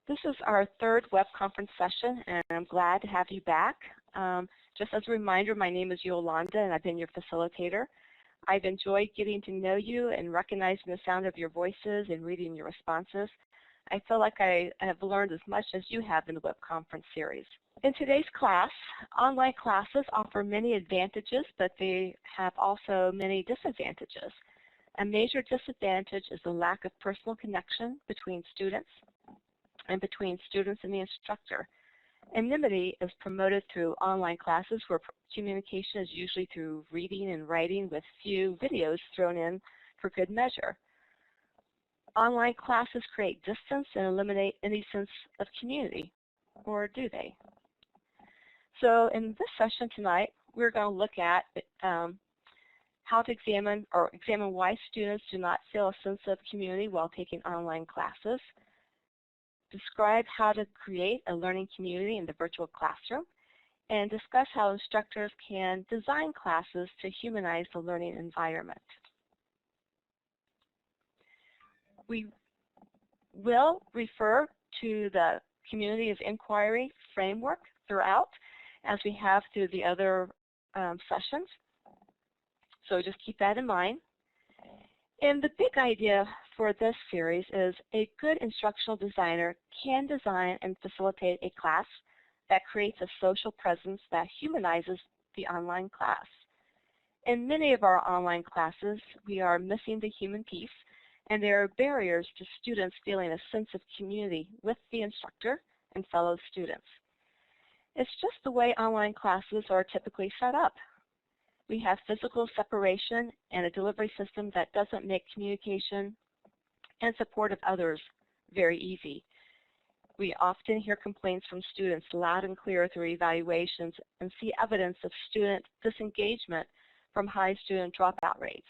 This is our third web conference session, and I'm glad to have you back. Just as a reminder, my name is Yolanda, and I've been your facilitator. I've enjoyed getting to know you and recognizing the sound of your voices and reading your responses. I feel like I have learned as much as you have in the web conference series. In today's class, online classes offer many advantages, but they have also many disadvantages. A major disadvantage is the lack of personal connection between students and between students and the instructor. Anonymity is promoted through online classes where communication is usually through reading and writing with few videos thrown in for good measure. Online classes create distance and eliminate any sense of community, or do they? So in this session tonight, we're going to look at how to examine why students do not feel a sense of community while taking online classes, describe how to create a learning community in the virtual classroom, and discuss how instructors can design classes to humanize the learning environment. We will refer to the community of inquiry framework throughout, as we have through the other sessions. So just keep that in mind. And the big idea for this series is a good instructional designer can design and facilitate a class that creates a social presence that humanizes the online class. In many of our online classes, we are missing the human piece, and there are barriers to students feeling a sense of community with the instructor and fellow students. It's just the way online classes are typically set up. We have physical separation and a delivery system that doesn't make communication and support of others very easy. We often hear complaints from students loud and clear through evaluations and see evidence of student disengagement from high student dropout rates.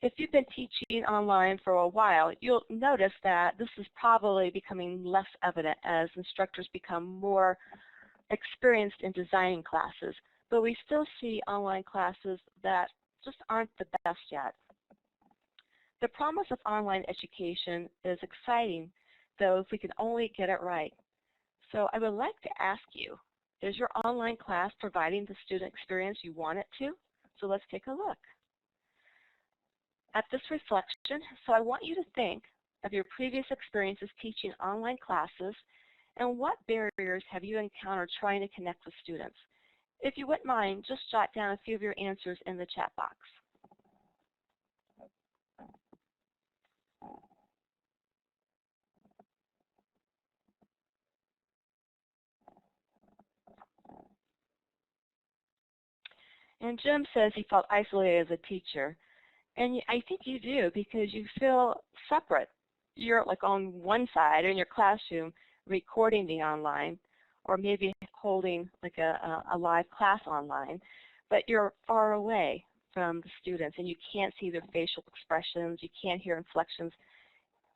If you've been teaching online for a while, you'll notice that this is probably becoming less evident as instructors become more experienced in designing classes. But we still see online classes that just aren't the best yet. The promise of online education is exciting, though, if we can only get it right. So I would like to ask you, is your online class providing the student experience you want it to? So let's take a look at this reflection. So I want you to think of your previous experiences teaching online classes and what barriers have you encountered trying to connect with students. If you wouldn't mind, just jot down a few of your answers in the chat box. And Jim says he felt isolated as a teacher. And I think you do, because you feel separate. You're like on one side in your classroom recording the online, or maybe holding like a live class online, but you're far away from the students and you can't see their facial expressions, you can't hear inflections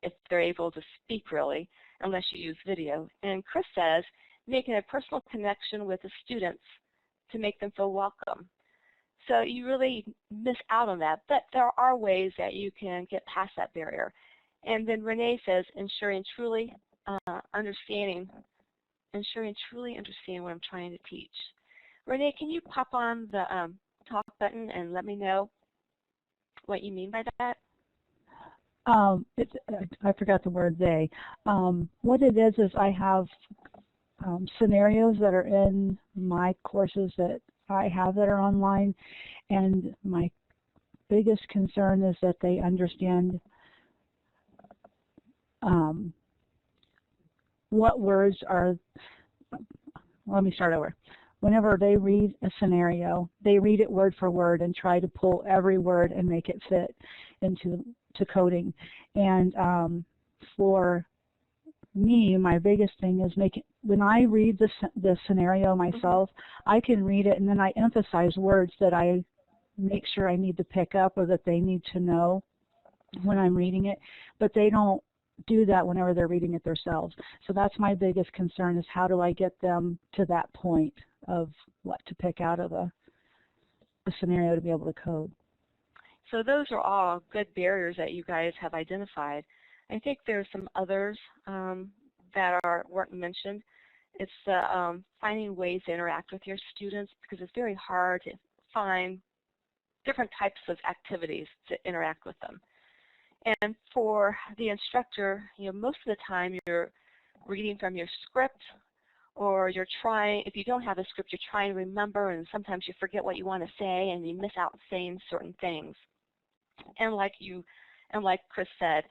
if they're able to speak really, unless you use video. And Chris says, making a personal connection with the students to make them feel welcome. So you really miss out on that, but there are ways that you can get past that barrier. And then Renee says, ensuring truly understanding what I'm trying to teach. Renee, can you pop on the talk button and let me know what you mean by that? I forgot the word they. What it is I have scenarios that are in my courses that I have that are online, and my biggest concern is that they understand what words are. Let me start over. Whenever they read a scenario, they read it word for word and try to pull every word and make it fit into coding. And for me, my biggest thing is when I read the scenario myself, I can read it and then I emphasize words that I make sure I need to pick up or that they need to know when I'm reading it, but they don't do that whenever they're reading it themselves. So that's my biggest concern, is how do I get them to that point of what to pick out of a scenario to be able to code. So those are all good barriers that you guys have identified. I think there's some others weren't mentioned. It's finding ways to interact with your students, because it's very hard to find different types of activities to interact with them. And for the instructor, most of the time you're reading from your script, or you're trying, if you don't have a script, you're trying to remember, and sometimes you forget what you want to say and you miss out saying certain things. And like Chris said,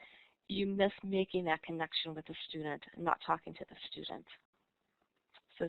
you miss making that connection with the student and not talking to the student.